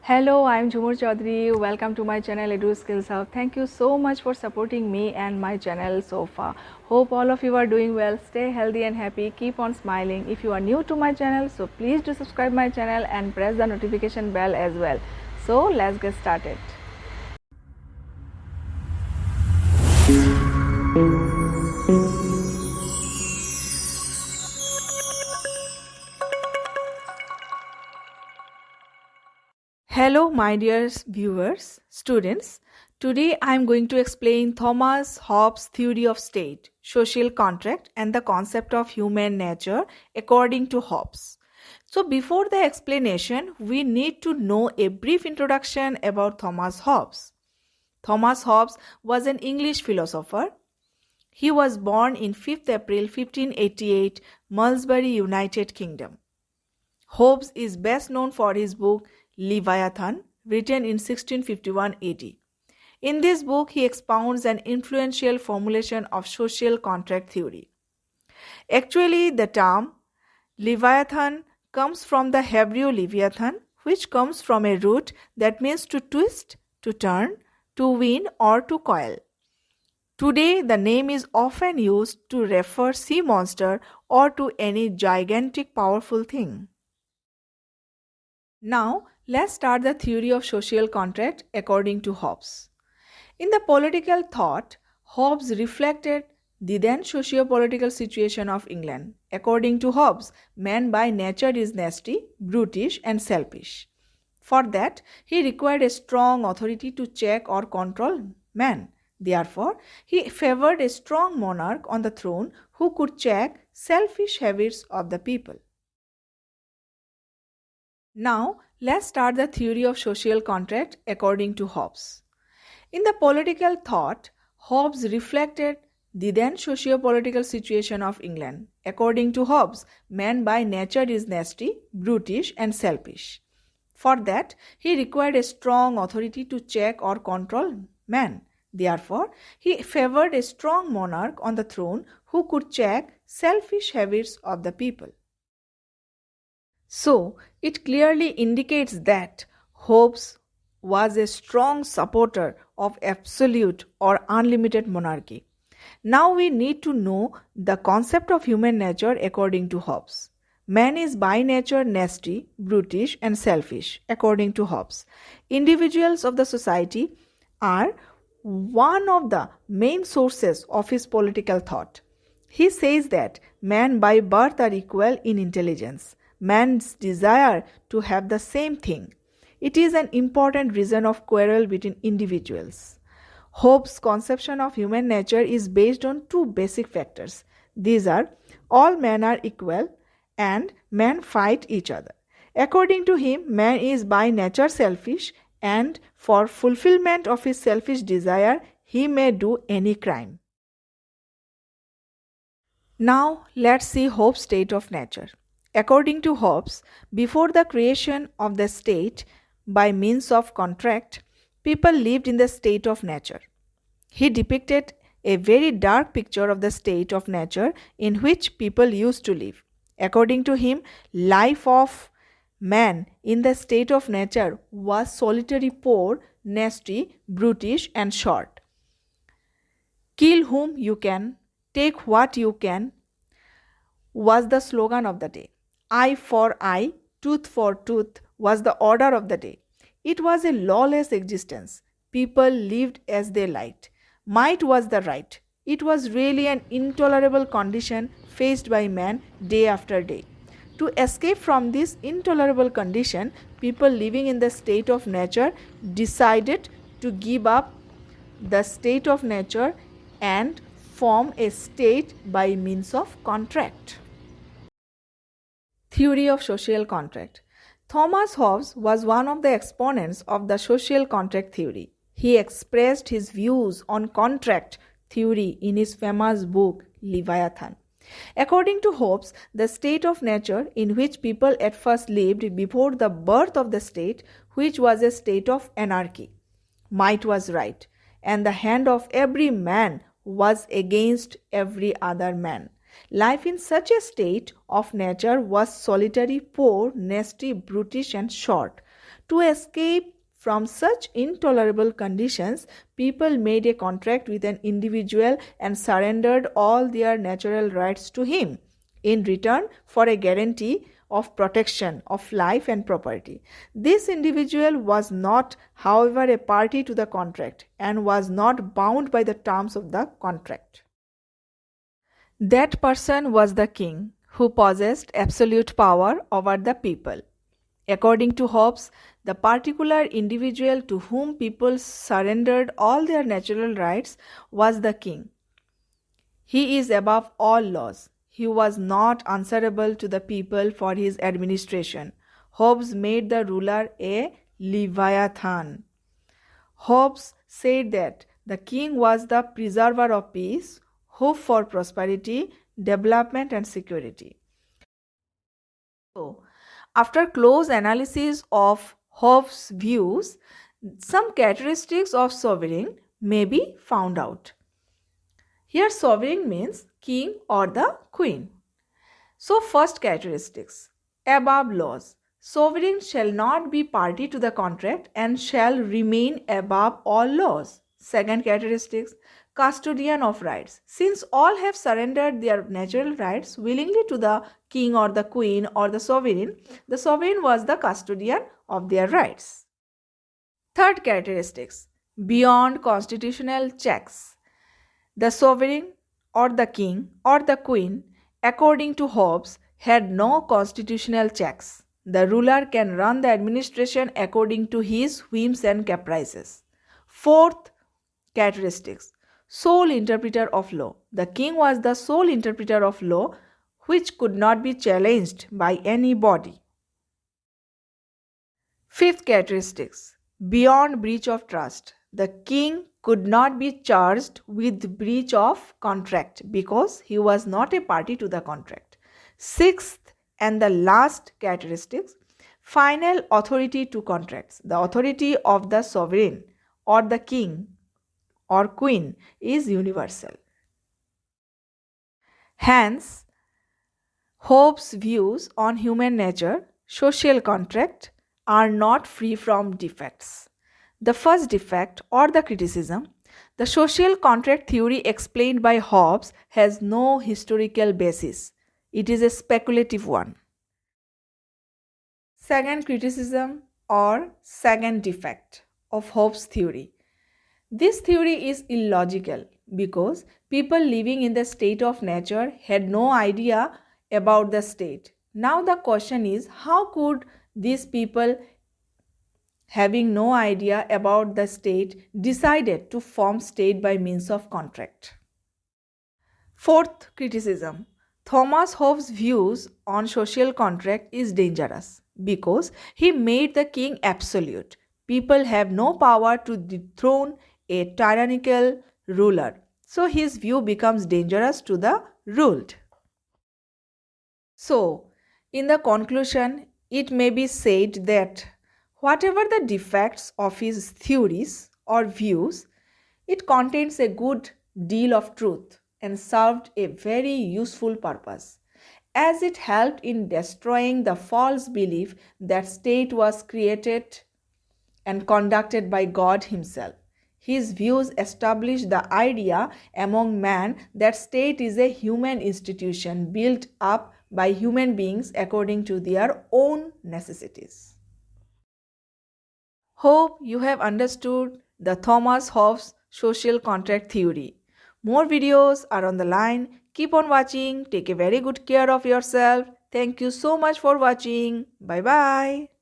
Hello, I'm Jhumur Chaudhary. Welcome to my channel Eduskillshub. Thank you so much for supporting me and my channel so far. Hope all of you are doing well. Stay healthy and happy. Keep on smiling. If you are new to my channel, so please do subscribe my channel and press the notification bell as well. So let's get started. Hello my dear viewers, students. Today I am going to explain Thomas Hobbes' theory of state, social contract and the concept of human nature according to Hobbes. So before the explanation, we need to know a brief introduction about Thomas Hobbes. Thomas Hobbes was an English philosopher. He was born in 5th April 1588, Malmesbury, United Kingdom. Hobbes is best known for his book Leviathan, written in 1651 AD. In this book, he expounds an influential formulation of social contract theory. Actually, the term Leviathan comes from the Hebrew Leviathan, which comes from a root that means to twist, to turn, to win, or to coil. Today, the name is often used to refer sea monster or to any gigantic powerful thing. Now, let's start the theory of social contract according to Hobbes. In the political thought, Hobbes reflected the then socio-political situation of England. According to Hobbes, man by nature is nasty, brutish, and selfish. For that, he required a strong authority to check or control man. Therefore, he favored a strong monarch on the throne who could check selfish habits of the people. Now, let's start the theory of social contract according to Hobbes. In the political thought, Hobbes reflected the then socio-political situation of England. According to Hobbes, man by nature is nasty, brutish, and selfish. For that, he required a strong authority to check or control man. Therefore, he favored a strong monarch on the throne who could check selfish habits of the people. So, it clearly indicates that Hobbes was a strong supporter of absolute or unlimited monarchy. Now we need to know the concept of human nature according to Hobbes. Man is by nature nasty, brutish, and selfish, according to Hobbes. Individuals of the society are one of the main sources of his political thought. He says that man by birth are equal in intelligence. Man's desire to have the same thing. It is an important reason of quarrel between individuals. Hobbes' conception of human nature is based on two basic factors. These are, all men are equal and men fight each other. According to him, man is by nature selfish, and for fulfillment of his selfish desire, he may do any crime. Now, let's see Hobbes' state of nature. According to Hobbes, before the creation of the state by means of contract, people lived in the state of nature. He depicted a very dark picture of the state of nature in which people used to live. According to him, life of man in the state of nature was solitary, poor, nasty, brutish, and short. Kill whom you can, take what you can, was the slogan of the day. Eye for eye, tooth for tooth was the order of the day. It was a lawless existence. People lived as they liked. Might was the right. It was really an intolerable condition faced by man day after day. To escape from this intolerable condition, people living in the state of nature decided to give up the state of nature and form a state by means of contract. Theory of social contract. Thomas Hobbes was one of the exponents of the social contract theory. He expressed his views on contract theory in his famous book Leviathan. According to Hobbes, the state of nature in which people at first lived before the birth of the state, which was a state of anarchy. Might was right, and the hand of every man was against every other man. Life in such a state of nature was solitary, poor, nasty, brutish, and short. To escape from such intolerable conditions, people made a contract with an individual and surrendered all their natural rights to him in return for a guarantee of protection of life and property. This individual was not, however, a party to the contract and was not bound by the terms of the contract. That person was the king, who possessed absolute power over the people. According to Hobbes, the particular individual to whom people surrendered all their natural rights was the king. He is above all laws. He was not answerable to the people for his administration. Hobbes made the ruler a Leviathan. Hobbes said that the king was the preserver of peace, hope for prosperity, development, and security. So, after close analysis of Hobbes' views, some characteristics of sovereign may be found out. Here, sovereign means king or the queen. So, first characteristics, above laws. Sovereign shall not be party to the contract and shall remain above all laws. Second characteristics, custodian of rights. Since all have surrendered their natural rights willingly to the king or the queen or the sovereign was the custodian of their rights. Third characteristics, beyond constitutional checks. The sovereign or the king or the queen, according to Hobbes, had no constitutional checks. The ruler can run the administration according to his whims and caprices. Fourth characteristics, sole interpreter of law. The king was the sole interpreter of law, which could not be challenged by anybody. Fifth characteristics, beyond breach of trust. The king could not be charged with breach of contract because he was not a party to the contract. Sixth and the last characteristics, final authority to contracts. The authority of the sovereign or the king or queen is universal. Hence, Hobbes' views on human nature, social contract, are not free from defects. The first defect or the criticism, the social contract theory explained by Hobbes has no historical basis. It is a speculative one. Second criticism or second defect of Hobbes' theory. This theory is illogical because people living in the state of nature had no idea about the state. Now the question is, how could these people having no idea about the state decided to form state by means of contract? Fourth criticism, Thomas Hobbes' views on social contract is dangerous because he made the king absolute. People have no power to dethrone a tyrannical ruler. So his view becomes dangerous to the ruled. So, in the conclusion, it may be said that whatever the defects of his theories or views, it contains a good deal of truth and served a very useful purpose, as it helped in destroying the false belief that state was created and conducted by God himself. His views established the idea among man that state is a human institution built up by human beings according to their own necessities. Hope you have understood the Thomas Hobbes social contract theory. More videos are on the line. Keep on watching. Take a very good care of yourself. Thank you so much for watching. Bye bye.